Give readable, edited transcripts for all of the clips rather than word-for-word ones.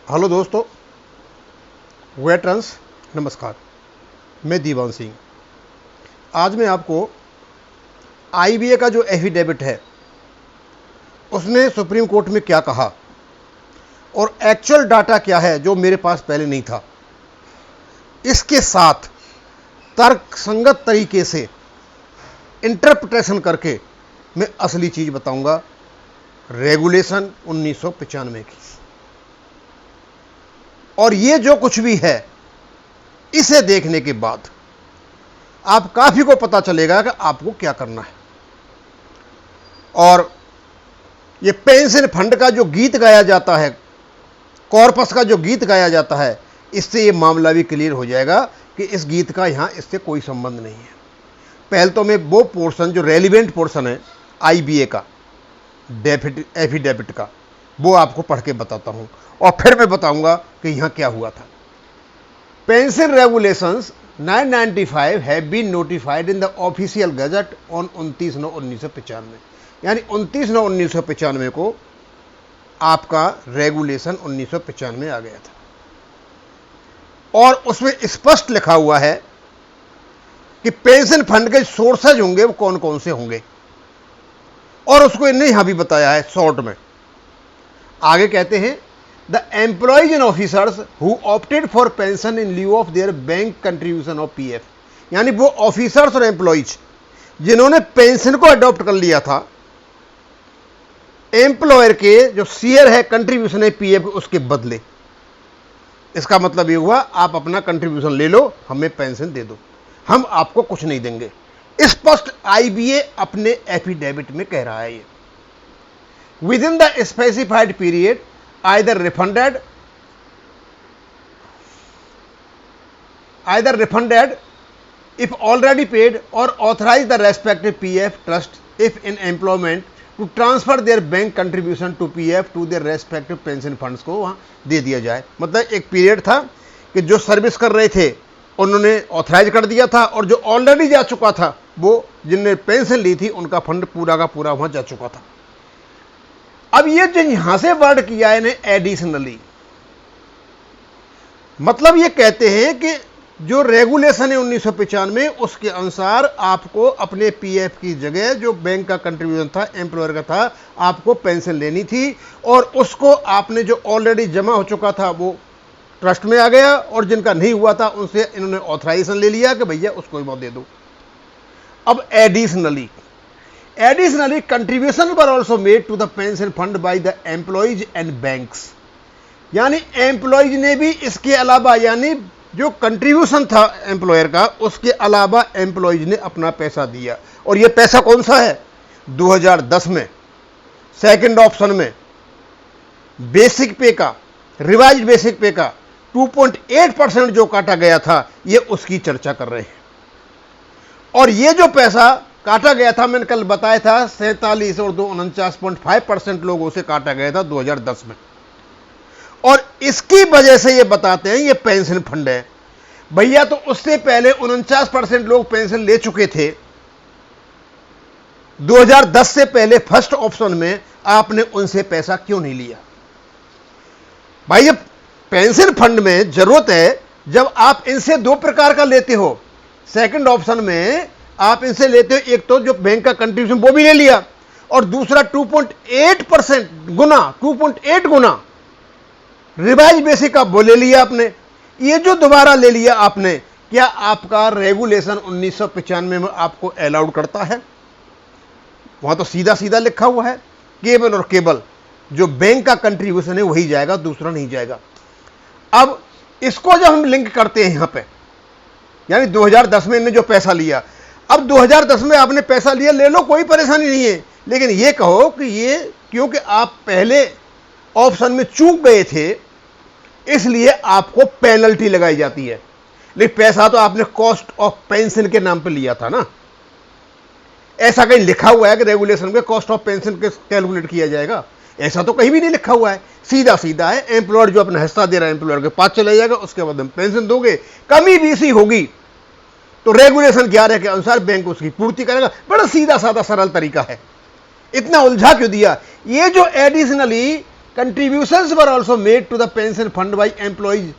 Hello दोस्तों, veterans नमस्कार। मैं दीवान सिंह। आज मैं आपको आईबीए का जो एफिडेविट है उसने सुप्रीम कोर्ट में क्या कहा और एक्चुअल डाटा क्या है जो मेरे पास पहले नहीं था, इसके साथ तर्कसंगत तरीके से इंटरप्रिटेशन करके मैं असली चीज़ बताऊंगा रेगुलेशन 1995 की। और ये जो कुछ भी है इसे देखने के बाद आप काफी को पता चलेगा कि आपको क्या करना है। और ये पेंशन फंड का जो गीत गाया जाता है, कॉर्पस का जो गीत गाया जाता है, इससे ये मामला भी क्लियर हो जाएगा कि इस गीत का यहां इससे कोई संबंध नहीं है। पहले तो मैं वो पोर्शन जो रेलिवेंट पोर्शन है आईबीए का एफिडेविट का, वो आपको पढ़ के बताता हूं और फिर मैं बताऊंगा कि यहां क्या हुआ था। Pension regulations 995 have been notified in the official gazette on 29/9/1995। यानी 29/9/1995 को आपका रेगुलेशन 1995 आ गया था और उसमें स्पष्ट लिखा हुआ है कि पेंशन फंड के सोर्सेज होंगे वो कौन कौन से होंगे, और उसको इन्हें यहां भी बताया है शॉर्ट में। आगे कहते हैं the employees and officers who opted for pension in lieu of their bank contribution of PF. यानी वो ऑफिसर्स और एम्प्लॉयज जिन्होंने पेंशन को अडॉप्ट कर लिया था, एम्प्लॉयर के जो शेयर है कंट्रीब्यूशन है पीएफ उसके बदले। इसका मतलब ये हुआ आप अपना कंट्रीब्यूशन ले लो, हमें पेंशन दे दो, हम आपको कुछ नहीं देंगे। स्पष्ट आईबीए अपने एफिडेविट में कह रहा है ये। With in the specified period either refunded if already paid or authorize the respective PF trust if in employment to transfer their bank contribution to PF to their respective pension funds को वहां दे दिया जाए। मतलब एक period था कि जो service कर रहे थे उन्होंने ऑथराइज कर दिया था और जो ऑलरेडी जा चुका था, वो जिनने पेंशन ली थी उनका फंड पूरा का पूरा वहां जा चुका था। अब ये जो यहां से वर्ड किया है ने एडिशनली, मतलब ये कहते हैं कि जो रेगुलेशन है 1995 उसके अनुसार आपको अपने पीएफ की जगह जो बैंक का कंट्रीब्यूशन था एम्प्लॉयर का था, आपको पेंशन लेनी थी और उसको आपने जो ऑलरेडी जमा हो चुका था वो ट्रस्ट में आ गया और जिनका नहीं हुआ था उनसे इन्होंने ऑथराइजेशन ले लिया कि भैया उसको ही दे दो। अब Additionally, contribution were also made to the pension fund by the employees and banks। यानी एम्प्लॉयज ने भी इसके अलावा, यानी जो कंट्रीब्यूशन था एम्प्लॉयर का उसके अलावा एम्प्लॉयज ने अपना पैसा दिया। और ये पैसा कौन सा है? 2010 में सेकंड ऑप्शन में बेसिक पे का, रिवाइज्ड बेसिक पे का 2.8% जो काटा गया था, ये उसकी चर्चा कर रहे हैं। और ये जो पैसा काटा गया था, मैंने कल बताया था 47 और 49.5% लोगों से काटा गया था 2010 में। और इसकी वजह से ये बताते हैं ये पेंशन फंड है। भैया तो उससे पहले 49% लोग पेंशन ले चुके थे 2010 से पहले। फर्स्ट ऑप्शन में आपने उनसे पैसा क्यों नहीं लिया? भाई ये पेंशन फंड में जरूरत है जब आप इनसे दो प्रकार का लेते हो। सेकंड ऑप्शन में आप इनसे लेते हो, एक तो जो बैंक का कंट्रीब्यूशन वो भी ले लिया और दूसरा 2.8% गुना 2.8 गुना रिवाइज बेसिक का वो ले लिया आपने। ये जो दोबारा ले लिया आपने, क्या आपका रेगुलेशन 1995 में आपको अलाउड करता है? वहां तो सीधा सीधा लिखा हुआ है केवल और केवल जो बैंक का कंट्रीब्यूशन है वही जाएगा, दूसरा नहीं जाएगा। अब इसको जब हम लिंक करते हैं यहां पे, यानी 2010 में इन्होंने जो पैसा लिया, अब 2010 में आपने पैसा लिया, ले लो, कोई परेशानी नहीं है। लेकिन ये कहो कि ये क्योंकि आप पहले ऑप्शन में चूक गए थे इसलिए आपको पेनल्टी लगाई जाती है। लेकिन पैसा तो आपने कॉस्ट ऑफ पेंशन के नाम पे लिया था ना। ऐसा कहीं लिखा हुआ है कि रेगुलेशन में कॉस्ट ऑफ पेंशन कैलकुलेट किया जाएगा? ऐसा तो कहीं भी नहीं लिखा हुआ है। सीधा सीधा है, एम्प्लॉयर जो अपना हिस्सा दे रहा है एम्प्लॉयर के पास चला जाएगा, उसके बाद हम पेंशन दोगे। कमी बीसी होगी तो रेगुलेशन 11 के अनुसार बैंक उसकी पूर्ति करेगा। बड़ा सीधा साधा सरल तरीका है, इतना उलझा क्यों दिया? ये जो additionally contributions were also made to the pension fund by employees.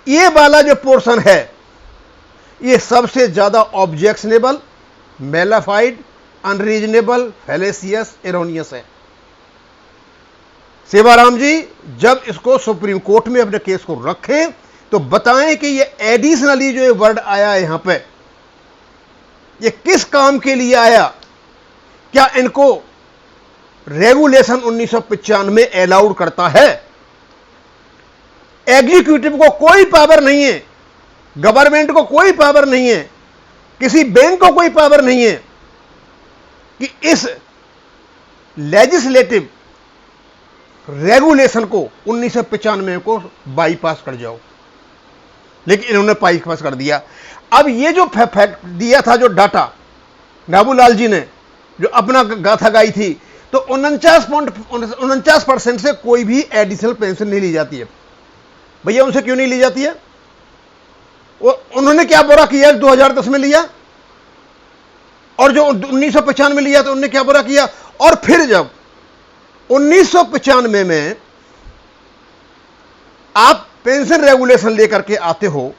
ये वाला जो पोर्शन है ये सबसे ज्यादा objectionable, malafide, unreasonable, fallacious, erroneous है। सेवाराम जी जब इसको सुप्रीम कोर्ट में अपने केस को रखें तो बताएं कि ये एडिशनली जो ये वर्ड आया है यहां पे, ये किस काम के लिए आया? क्या इनको रेगुलेशन 1995 अलाउड करता है? एग्जीक्यूटिव को कोई पावर नहीं है, गवर्नमेंट को कोई पावर नहीं है, किसी बैंक को कोई पावर नहीं है कि इस लेजिस्लेटिव रेगुलेशन को 1995 को बाईपास कर जाओ, लेकिन इन्होंने बाईपास कर दिया। अब ये जो फैक्ट दिया था, जो डाटा बाबूलाल जी ने जो अपना गाथा गाई थी, तो 49% से कोई भी एडिशनल पेंशन नहीं ली जाती है। भैया उनसे क्यों नहीं ली जाती है? उन्होंने क्या बुरा किया 2010 में लिया, और जो 1995 में लिया तो उन्होंने क्या बुरा किया? और फिर जब 1995 में आप पेंशन रेगुलेशन लेकर के आते हो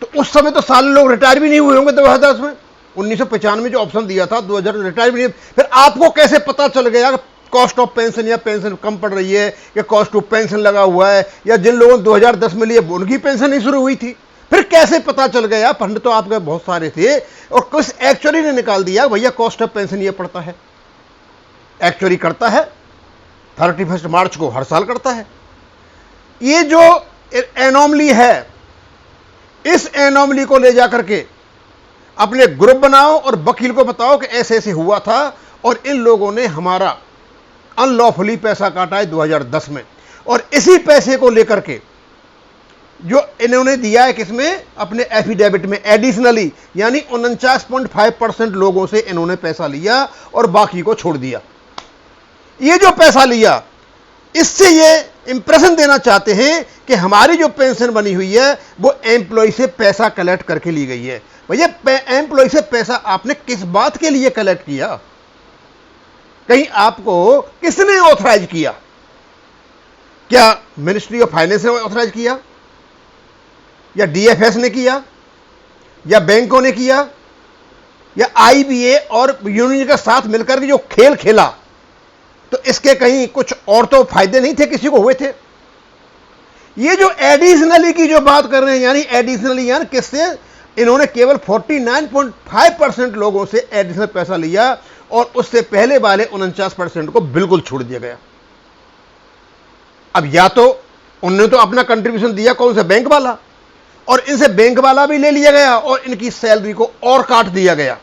तो उस समय तो सारे लोग रिटायर भी नहीं हुए होंगे 2010 में। 1995 में जो ऑप्शन दिया था 2000 रिटायर भी नहीं। फिर आपको कैसे पता चल गया कॉस्ट ऑफ पेंशन या पेंशन कम पड़ रही है या कॉस्ट ऑफ पेंशन लगा हुआ है, या जिन लोगों ने 2010 में लिए उनकी पेंशन नहीं शुरू हुई थी? फिर कैसे पता चल गया? फंड तो आपके बहुत सारे थे और कुछ एक्चुअली ने निकाल दिया भैया कॉस्ट ऑफ पेंशन ये पड़ता है। एक्चुअली करता है 31 मार्च को हर साल करता है। ये जो एनोमली है, इस एनोमली को ले जाकर के अपने ग्रुप बनाओ और वकील को बताओ कि ऐसे ऐसे हुआ था और इन लोगों ने हमारा अनलॉफुली पैसा काटा है 2010 में, और इसी पैसे को लेकर के जो इन्होंने दिया है किसमें? अपने एफिडेविट में एडिशनली, यानी 49.5% लोगों से इन्होंने पैसा लिया और बाकी को छोड़ दिया। ये जो पैसा लिया, इससे ये इंप्रेशन देना चाहते हैं कि हमारी जो पेंशन बनी हुई है वो एम्प्लॉय से पैसा कलेक्ट करके ली गई है। भैया एम्प्लॉय से पैसा आपने किस बात के लिए कलेक्ट किया? कहीं आपको किसने ऑथराइज किया? क्या मिनिस्ट्री ऑफ फाइनेंस ने ऑथराइज किया, या डीएफएस ने किया, या बैंकों ने किया, या आईबीए और यूनियन के साथ मिलकर के जो खेल खेला? तो इसके कहीं कुछ और तो फायदे नहीं थे, किसी को हुए थे? ये जो एडिशनली की जो बात कर रहे हैं, यानी एडिशनली यानी किससे? इन्होंने केवल 49.5% लोगों से एडिशनल पैसा लिया और उससे पहले वाले 49% को बिल्कुल छोड़ दिया गया। अब या तो उन्होंने तो अपना कंट्रीब्यूशन दिया, कौन सा? बैंक वाला, और इनसे बैंक वाला भी ले लिया गया और इनकी सैलरी को और काट दिया गया।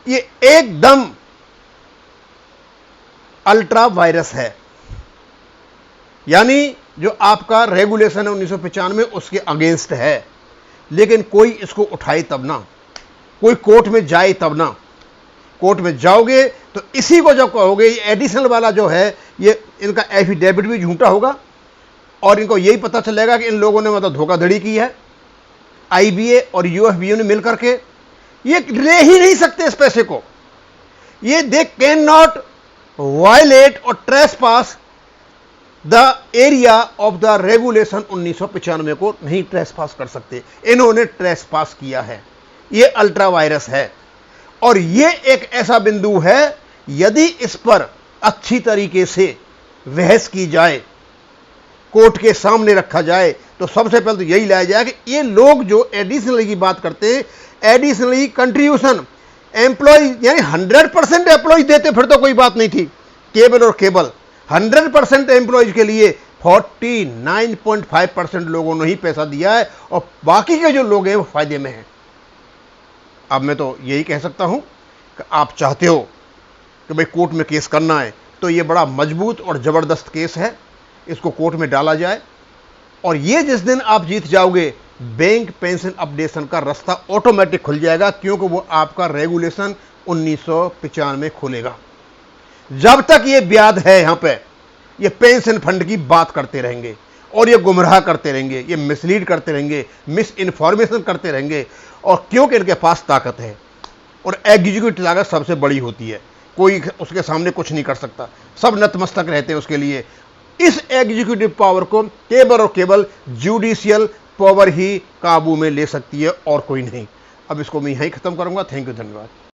ये एकदम अल्ट्रा वायरस है, यानी जो आपका रेगुलेशन है 1995 उसके अगेंस्ट है, लेकिन कोई इसको उठाए तब ना, कोई कोर्ट में जाए तब ना। कोर्ट में जाओगे तो इसी को जब कहोगे ये एडिशनल वाला जो है, ये इनका एफिडेविट भी झूठा होगा और इनको यही पता चलेगा कि इन लोगों ने मतलब धोखाधड़ी की है। आईबीए और यूएफबीयू ने मिलकर के ये ले ही नहीं सकते इस पैसे को। ये दे कैन नॉट वायलेट और trespass the area of the regulation 1995 को नहीं ट्रेसपास कर सकते। इन्होंने ट्रेसपास किया है। ये अल्ट्रा वायरस है और ये एक ऐसा बिंदु है, यदि इस पर अच्छी तरीके से बहस की जाए, कोर्ट के सामने रखा जाए, तो सबसे पहले तो यही लाया जाए कि ये लोग जो एडिशनली की बात करते हैं, एडिशनली कंट्रीब्यूशन एम्प्लॉय यानी 100% एम्प्लॉय देते फिर तो कोई बात नहीं थी, केबल और केबल 100% एम्प्लॉयज के लिए 49.5% लोगों ने ही पैसा दिया है और बाकी के जो लोग हैं वो फायदे में हैं। अब मैं तो यही कह सकता हूं कि आप चाहते हो कि भाई कोर्ट में केस करना है तो ये बड़ा मजबूत और ज़बरदस्त केस है, इसको कोर्ट में डाला जाए और ये जिस दिन आप जीत जाओगे, बैंक पेंशन अपडेशन का रास्ता ऑटोमेटिक खुल जाएगा, क्योंकि वो आपका रेगुलेशन 1995 में खुलेगा। जब तक ये ब्याज है यहां पे, ये पेंशन फंड की बात करते रहेंगे और ये गुमराह करते रहेंगे, ये मिसलीड करते रहेंगे, मिस इन्फॉर्मेशन करते रहेंगे, और क्योंकि इनके पास ताकत है और एग्जीक्यूटिव ताकत सबसे बड़ी होती है। कोई उसके सामने कुछ नहीं कर सकता, सब नतमस्तक रहते हैं उसके लिए। इस एग्जीक्यूटिव पावर को केवल और केवल जुडिशियल पावर ही काबू में ले सकती है और कोई नहीं। अब इसको मैं यहीं खत्म करूंगा। थैंक यू, धन्यवाद।